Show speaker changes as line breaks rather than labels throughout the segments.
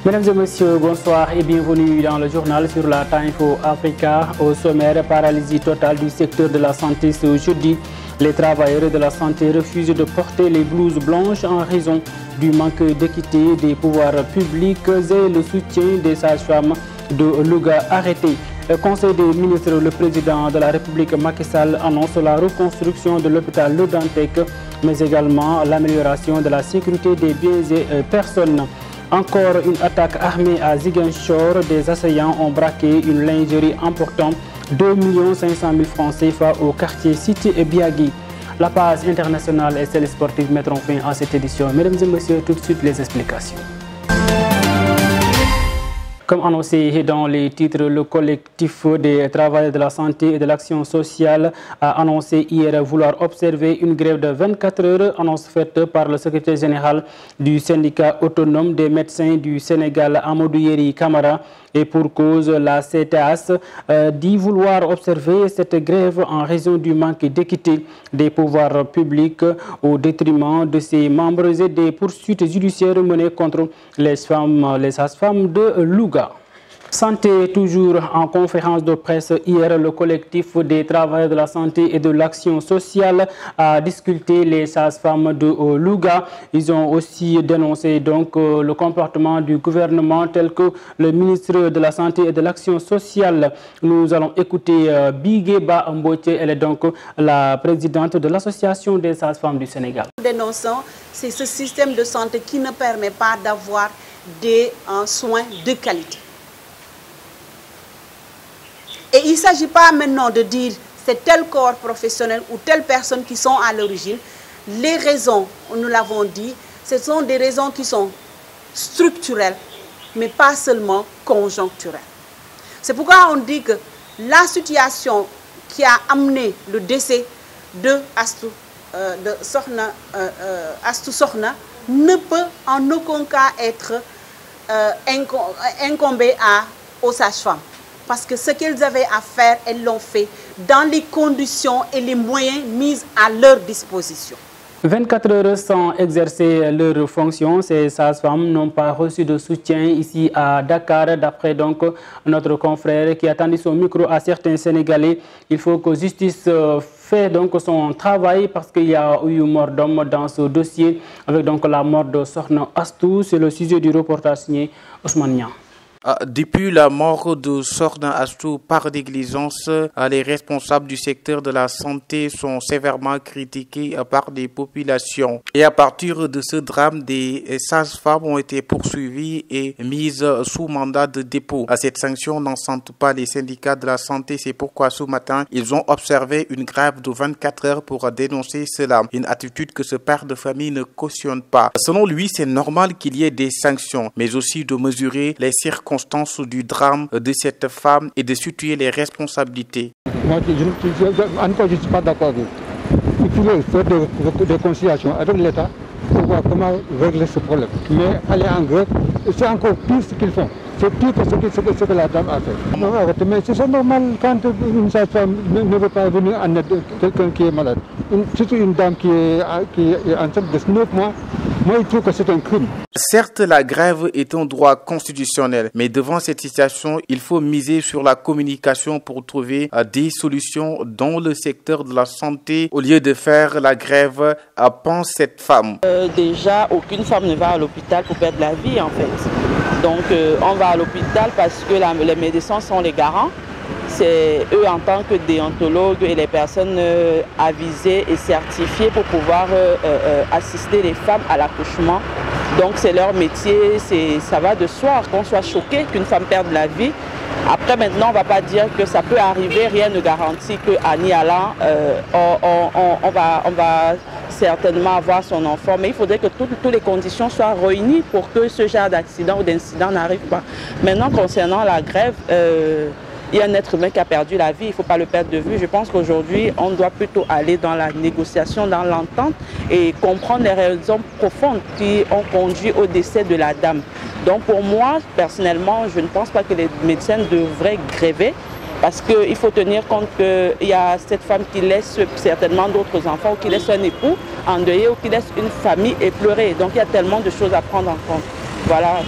Mesdames et messieurs, bonsoir et bienvenue dans le journal sur la Timefo Africa. Au sommaire, paralysie totale du secteur de la santé ce jeudi. Les travailleurs de la santé refusent de porter les blouses blanches en raison du manque d'équité des pouvoirs publics et le soutien des sages-femmes de Louga arrêté. Le Conseil des ministres, le président de la République Macky Sall annonce la reconstruction de l'hôpital Le Dantec, mais également l'amélioration de la sécurité des biens et personnes. Encore une attaque armée à Ziguinchor. Des assaillants ont braqué une lingerie emportant 2 500 000 francs CFA au quartier Cité et Biagui. La page internationale et celle sportive mettront fin à cette édition. Mesdames et messieurs, tout de suite les explications. Comme annoncé dans les titres, le collectif des travailleurs de la santé et de l'action sociale a annoncé hier vouloir observer une grève de 24 heures, annonce faite par le secrétaire général du syndicat autonome des médecins du Sénégal, Amadou Yeri Camara, et pour cause, la CTAS dit vouloir observer cette grève en raison du manque d'équité des pouvoirs publics au détriment de ses membres et des poursuites judiciaires menées contre les sages-femmes de Louga. Santé, toujours en conférence de presse hier, le collectif des travailleurs de la santé et de l'action sociale a discuté les sages-femmes de Louga. Ils ont aussi dénoncé donc le comportement du gouvernement tel que le ministre de la Santé et de l'action sociale. Nous allons écouter Bigueba Mboche, elle est donc la présidente de l'association des sages-femmes du Sénégal.
Dénonçons, c'est ce système de santé qui ne permet pas d'avoir des soins de qualité. Et il ne s'agit pas maintenant de dire c'est tel corps professionnel ou telle personne qui sont à l'origine. Les raisons, nous l'avons dit, ce sont des raisons qui sont structurelles, mais pas seulement conjoncturelles. C'est pourquoi on dit que la situation qui a amené le décès de Astou Sokhna ne peut en aucun cas être incombée aux sages-femmes. Parce que ce qu'elles avaient à faire, elles l'ont fait dans les conditions et les moyens mis à leur disposition.
24 heures sans exercer leurs fonctions, ces sages-femmes n'ont pas reçu de soutien ici à Dakar. D'après donc notre confrère qui a tendu son micro à certains Sénégalais, il faut que justice fait donc son travail parce qu'il y a eu mort d'homme dans ce dossier avec donc la mort de Sokhna Astou. C'est le sujet du reportage signé Ousmane Niang.
Depuis la mort de Sokhna Astou par négligence, les responsables du secteur de la santé sont sévèrement critiqués par des populations. Et à partir de ce drame, des sages-femmes ont été poursuivies et mises sous mandat de dépôt. Cette sanction n'encense pas les syndicats de la santé. C'est pourquoi ce matin, ils ont observé une grève de 24 heures pour dénoncer cela. Une attitude que ce père de famille ne cautionne pas. Selon lui, c'est normal qu'il y ait des sanctions, mais aussi de mesurer les circonstances du drame de cette femme et de situer les responsabilités.
Moi, je ne suis pas d'accord. Il faut faire des conciliations avec l'État pour voir comment régler ce problème. Mais aller en grève, c'est encore pire ce qu'ils font. C'est pire que ce que la dame a fait. Non, arrêtez, mais c'est normal quand une femme ne veut pas venir en aide de quelqu'un qui est malade. Surtout une dame qui est enceinte de 9 mois. Moi, je trouve que c'est un crime.
Certes, la grève est un droit constitutionnel, mais devant cette situation, il faut miser sur la communication pour trouver des solutions dans le secteur de la santé. Au lieu de faire la grève, pense cette femme.
Déjà, aucune femme ne va à l'hôpital pour perdre la vie, en fait. Donc, on va à l'hôpital parce que les médecins sont les garants. C'est eux en tant que déontologues et les personnes avisées et certifiées pour pouvoir assister les femmes à l'accouchement. Donc c'est leur métier, ça va de soi qu'on soit choqué qu'une femme perde la vie. Après maintenant, on ne va pas dire que ça peut arriver, rien ne garantit qu'à Niala, on va certainement avoir son enfant. Mais il faudrait que toutes les conditions soient réunies pour que ce genre d'accident ou d'incident n'arrive pas. Maintenant, concernant la grève, il y a un être humain qui a perdu la vie, il ne faut pas le perdre de vue. Je pense qu'aujourd'hui, on doit plutôt aller dans la négociation, dans l'entente et comprendre les raisons profondes qui ont conduit au décès de la dame. Donc pour moi, personnellement, je ne pense pas que les médecins devraient gréver. Parce qu'il faut tenir compte qu'il y a cette femme qui laisse certainement d'autres enfants, ou qui laisse un époux endeuillé, ou qui laisse une famille éplorée. Donc il y a tellement de choses à prendre en compte. Voilà.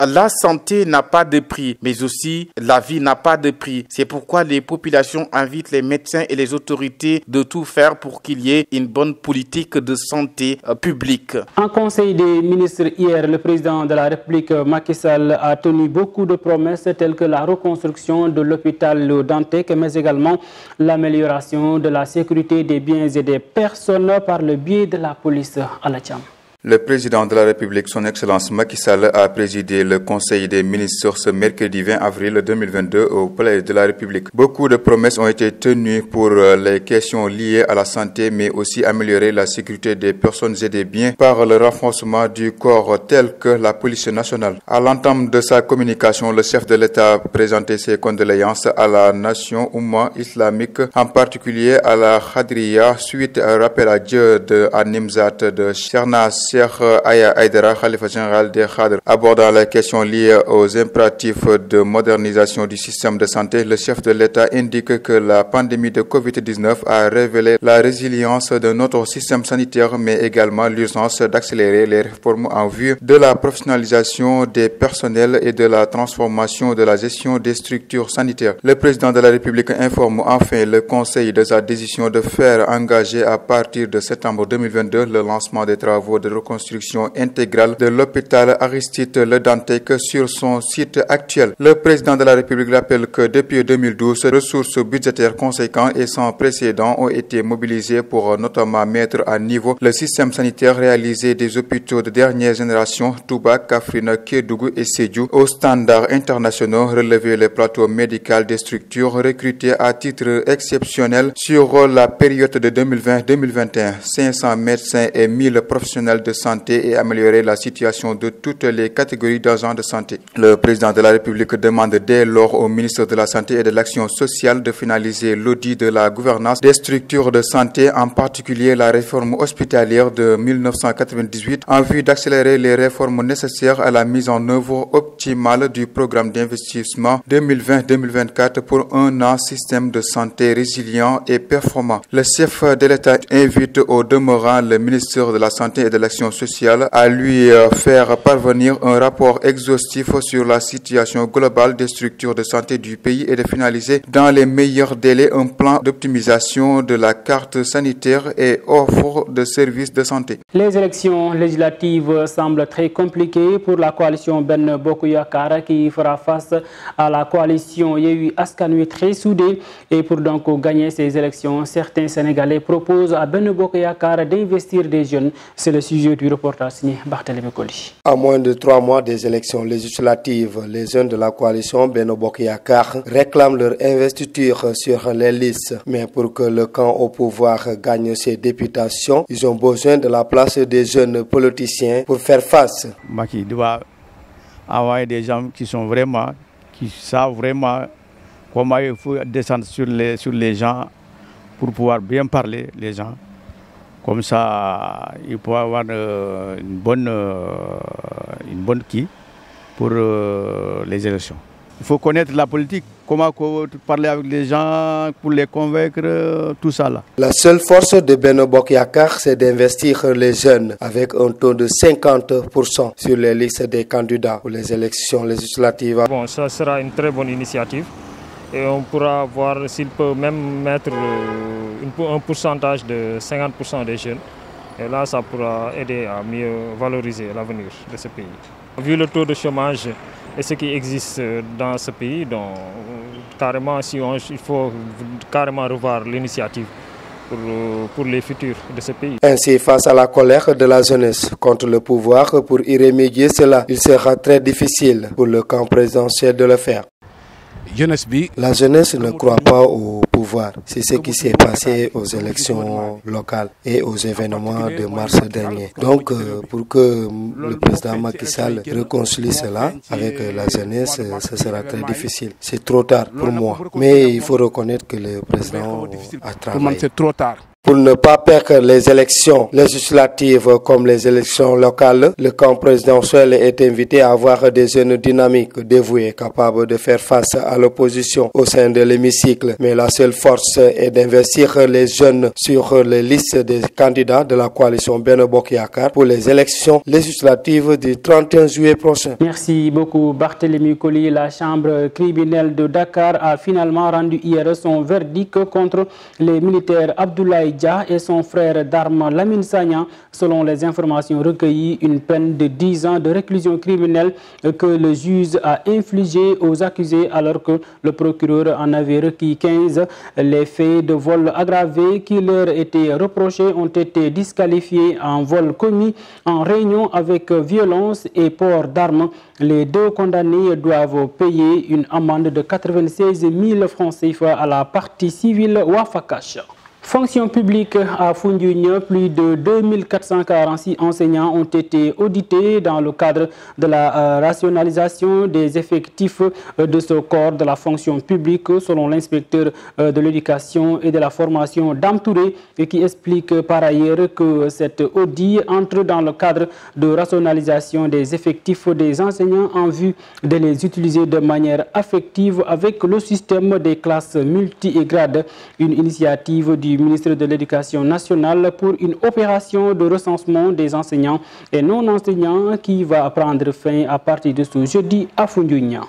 La santé n'a pas de prix, mais aussi la vie n'a pas de prix. C'est pourquoi les populations invitent les médecins et les autorités de tout faire pour qu'il y ait une bonne politique de santé publique.
En Conseil des ministres hier, le président de la République Macky Sall a tenu beaucoup de promesses telles que la reconstruction de l'hôpital Dantec, mais également l'amélioration de la sécurité des biens et des personnes par le biais de la police à la Tcham.
Le président de la République, son Excellence Macky Sall, a présidé le Conseil des ministres ce mercredi 20 avril 2022 au Palais de la République. Beaucoup de promesses ont été tenues pour les questions liées à la santé, mais aussi améliorer la sécurité des personnes et des biens par le renforcement du corps tel que la police nationale. À l'entame de sa communication, le chef de l'État a présenté ses condoléances à la nation oumma islamique, en particulier à la Khadriya, suite à un rappel à Dieu de Nimzat de Chernas Cheikh Aya Aïdara, Khalifa général des Khadr. Abordant les questions liées aux impératifs de modernisation du système de santé, le chef de l'État indique que la pandémie de Covid-19 a révélé la résilience de notre système sanitaire, mais également l'urgence d'accélérer les réformes en vue de la professionnalisation des personnels et de la transformation de la gestion des structures sanitaires. Le président de la République informe enfin le Conseil de sa décision de faire engager à partir de septembre 2022 le lancement des travaux de reconstruction intégrale de l'hôpital Aristide Le Dantec sur son site actuel. Le président de la République rappelle que depuis 2012, ressources budgétaires conséquentes et sans précédent ont été mobilisées pour notamment mettre à niveau le système sanitaire, réaliser des hôpitaux de dernière génération, Touba, Kaffrine, Kédougou et Sédhiou, aux standards internationaux, relever les plateaux médicaux des structures, recruter à titre exceptionnel sur la période de 2020-2021 500 médecins et 1000 professionnels de santé et améliorer la situation de toutes les catégories d'agents de santé. Le président de la République demande dès lors au ministre de la Santé et de l'Action sociale de finaliser l'audit de la gouvernance des structures de santé, en particulier la réforme hospitalière de 1998, en vue d'accélérer les réformes nécessaires à la mise en œuvre optimale du programme d'investissement 2020-2024 pour un système de santé résilient et performant. Le chef de l'État invite au demeurant le ministre de la Santé et de l'Action sociale à lui faire parvenir un rapport exhaustif sur la situation globale des structures de santé du pays et de finaliser dans les meilleurs délais un plan d'optimisation de la carte sanitaire et offre de services de santé.
Les élections législatives semblent très compliquées pour la coalition Ben Bokk Yakaar qui fera face à la coalition Yewwi Askan Wi très soudée. Et pour donc gagner ces élections, certains Sénégalais proposent à Ben Bokk Yakaar d'investir des jeunes. C'est le sujet du reportage signé Barthélémy Koli.
À moins de 3 mois des élections législatives, les jeunes de la coalition Benno Bokk Yakaar réclament leur investiture sur les listes. Mais pour que le camp au pouvoir gagne ses députations, ils ont besoin de la place des jeunes politiciens pour faire face.
Macky doit envoyer des gens qui savent vraiment comment il faut descendre sur les gens pour pouvoir bien parler les gens. Comme ça, il peut avoir une bonne qui pour les élections. Il faut connaître la politique, comment parler avec les gens pour les convaincre, tout ça là.
La seule force de Benno Bokk Yakaar, c'est d'investir les jeunes avec un taux de 50% sur les listes des candidats pour les élections législatives.
Bon, ça sera une très bonne initiative et on pourra voir s'il peut même mettre un pourcentage de 50% des jeunes. Et là, ça pourra aider à mieux valoriser l'avenir de ce pays. Vu le taux de chômage et ce qui existe dans ce pays, donc carrément, il faut carrément revoir l'initiative pour les futurs de ce pays.
Ainsi, face à la colère de la jeunesse contre le pouvoir, pour y remédier cela, il sera très difficile pour le camp présidentiel de le faire. La jeunesse ne croit pas au pouvoir. C'est ce qui s'est passé aux élections locales et aux événements de mars dernier. Donc, pour que le président Macky Sall réconcilie cela avec la jeunesse, ce sera très difficile. C'est trop tard pour moi. Mais il faut reconnaître que le président a travaillé.
C'est trop tard.
Pour ne pas perdre les élections législatives comme les élections locales, le camp présidentiel est invité à avoir des jeunes dynamiques, dévoués, capables de faire face à l'opposition au sein de l'hémicycle. Mais la seule force est d'investir les jeunes sur les listes des candidats de la coalition Benno Bokk Yakaar pour les élections législatives du 31 juillet prochain.
Merci beaucoup Barthélémy Colly. La chambre criminelle de Dakar a finalement rendu hier son verdict contre les militaires Abdoulaye Dia et son frère d'armes Lamine Sagna. Selon les informations recueillies, une peine de 10 ans de réclusion criminelle que le juge a infligée aux accusés alors que le procureur en avait requis 15. Les faits de vol aggravé qui leur étaient reprochés ont été disqualifiés en vol commis en réunion avec violence et port d'armes. Les deux condamnés doivent payer une amende de 96 000 francs CFA à la partie civile Wafakash. Fonction publique à Foundiougne, plus de 2446 enseignants ont été audités dans le cadre de la rationalisation des effectifs de ce corps de la fonction publique, selon l'inspecteur de l'éducation et de la formation Dame Touré, qui explique par ailleurs que cet audit entre dans le cadre de rationalisation des effectifs des enseignants en vue de les utiliser de manière affective avec le système des classes multi-grades, une initiative du ministre de l'Éducation nationale pour une opération de recensement des enseignants et non-enseignants qui va prendre fin à partir de ce jeudi à Foundiougne.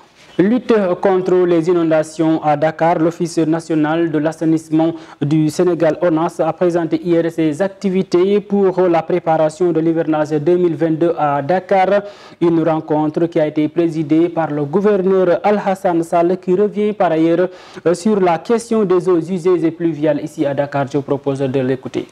Lutte contre les inondations à Dakar, l'Office national de l'assainissement du Sénégal, ONAS, a présenté hier ses activités pour la préparation de l'hivernage 2022 à Dakar. Une rencontre qui a été présidée par le gouverneur Al-Hassan Sall, qui revient par ailleurs sur la question des eaux usées et pluviales ici à Dakar. Je propose de l'écouter.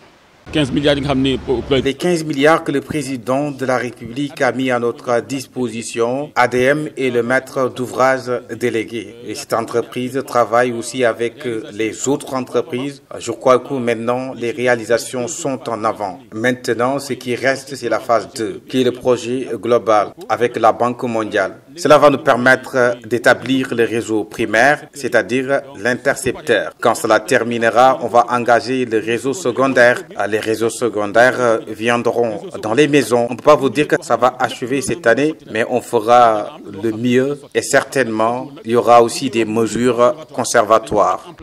15 milliards
Les 15 milliards que le président de la République a mis à notre disposition, ADM est le maître d'ouvrage délégué. Et cette entreprise travaille aussi avec les autres entreprises. Je crois que maintenant, les réalisations sont en avant. Maintenant, ce qui reste, c'est la phase 2, qui est le projet global avec la Banque mondiale. Cela va nous permettre d'établir le réseau primaire, c'est-à-dire l'intercepteur. Quand cela terminera, on va engager le réseau secondaire. Les réseaux secondaires viendront dans les maisons. On ne peut pas vous dire que ça va achever cette année, mais on fera le mieux et certainement, il y aura aussi des mesures conservatoires.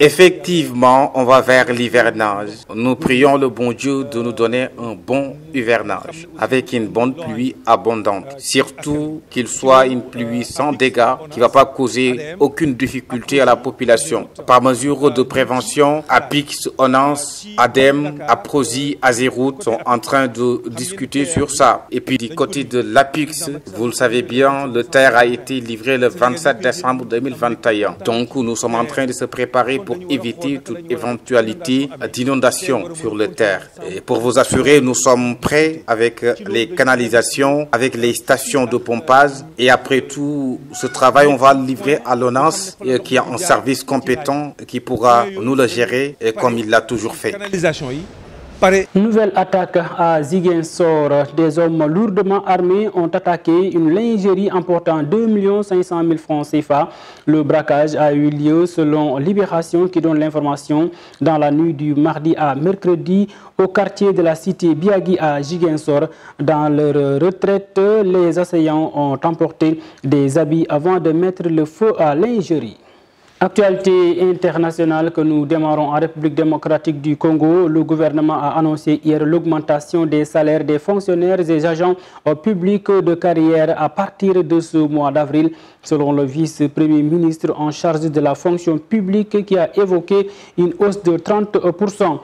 Effectivement, on va vers l'hivernage. Nous prions le bon Dieu de nous donner un bon hivernage, avec une bonne pluie abondante. Surtout qu'il soit une pluie sans dégâts, qui ne va pas causer aucune difficulté à la population. Par mesure de prévention, APIX, ONAS, ADEM, APROSI, Azeroute sont en train de discuter sur ça. Et puis du côté de l'APIX, vous le savez bien, le terre a été livré le 27 décembre 2021. Donc nous sommes en train de se préparer pour éviter toute éventualité d'inondation sur le terre. Et pour vous assurer, nous sommes prêts avec les canalisations, avec les stations de pompage. Et après tout ce travail, on va le livrer à l'ONAS, qui a un service compétent qui pourra nous le gérer comme il l'a toujours fait.
Nouvelle attaque à Ziguinchor. Des hommes lourdement armés ont attaqué une lingerie emportant 2 500 000 francs CFA. Le braquage a eu lieu selon Libération qui donne l'information dans la nuit du mardi à mercredi au quartier de la cité Biagui à Ziguinchor. Dans leur retraite, les assaillants ont emporté des habits avant de mettre le feu à lingerie. Actualité internationale que nous démarrons en République démocratique du Congo. Le gouvernement a annoncé hier l'augmentation des salaires des fonctionnaires et agents publics de carrière à partir de ce mois d'avril, selon le vice-premier ministre en charge de la fonction publique qui a évoqué une hausse de 30%.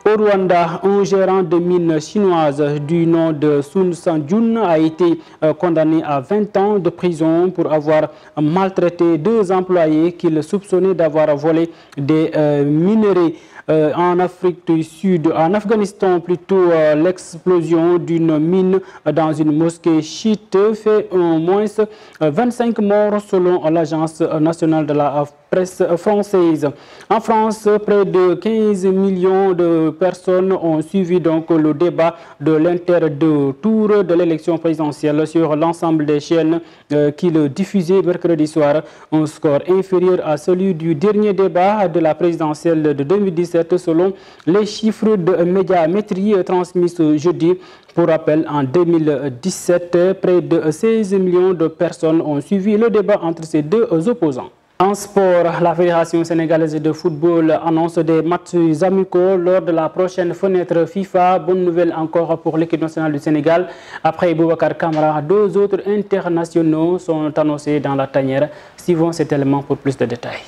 Au Rwanda, un gérant de mine chinoise du nom de Sun Sanjun a été condamné à 20 ans de prison pour avoir maltraité 2 employés qu'il soupçonnait d'avoir volé des minerais. En Afrique du Sud, en Afghanistan plutôt, l'explosion d'une mine dans une mosquée chiite fait au moins 25 morts selon l'Agence nationale de la presse française. En France, près de 15 millions de personnes ont suivi donc le débat de l'inter-deux tours de l'élection présidentielle sur l'ensemble des chaînes qui le diffusaient mercredi soir. Un score inférieur à celui du dernier débat de la présidentielle de 2017 selon les chiffres de Médiamétrie transmis ce jeudi. Pour rappel, en 2017, près de 16 millions de personnes ont suivi le débat entre ces deux opposants. En sport, la Fédération sénégalaise de football annonce des matchs amicaux lors de la prochaine fenêtre FIFA. Bonne nouvelle encore pour l'équipe nationale du Sénégal. Après Boubacar Kamara, 2 autres internationaux sont annoncés dans la tanière. Suivons cet élément pour plus de détails.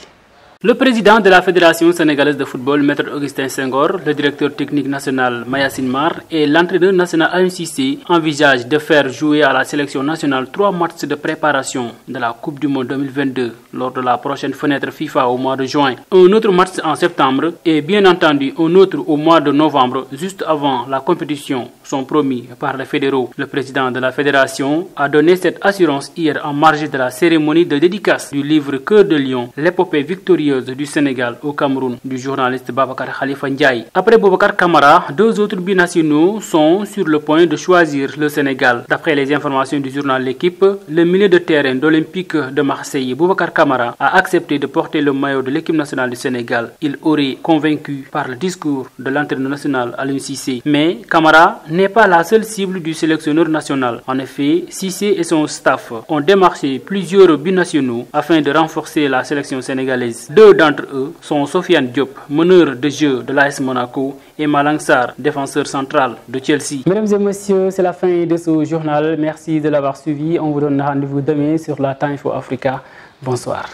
Le président de la Fédération sénégalaise de football, Maître Augustin Senghor, le directeur technique national Mayacine Mar et l'entraîneur national Aliou Cissé envisagent de faire jouer à la sélection nationale 3 matchs de préparation de la Coupe du Monde 2022 lors de la prochaine fenêtre FIFA au mois de juin. Un autre match en septembre et bien entendu un autre au mois de novembre, juste avant la compétition, sont promis par les fédéraux. Le président de la fédération a donné cette assurance hier en marge de la cérémonie de dédicace du livre Cœur de Lion, l'épopée victorieuse du Sénégal au Cameroun du journaliste Babacar Khalifa Ndiaye. Après Boubacar Kamara, 2 autres binationaux sont sur le point de choisir le Sénégal. D'après les informations du journal L'Équipe, le milieu de terrain d'Olympique de Marseille, Boubacar Kamara, a accepté de porter le maillot de l'équipe nationale du Sénégal. Il aurait convaincu par le discours de l'entraîneur national Aliou Cissé. Mais Kamara n'est pas la seule cible du sélectionneur national. En effet, Cissé et son staff ont démarché plusieurs binationaux afin de renforcer la sélection sénégalaise. 2 d'entre eux sont Sofiane Diop, meneur de jeu de l'AS Monaco, et Malang Sarr, défenseur central de Chelsea. Mesdames et messieurs, c'est la fin de ce journal. Merci de l'avoir suivi. On vous donne rendez-vous demain sur la Time for Africa. Bonsoir.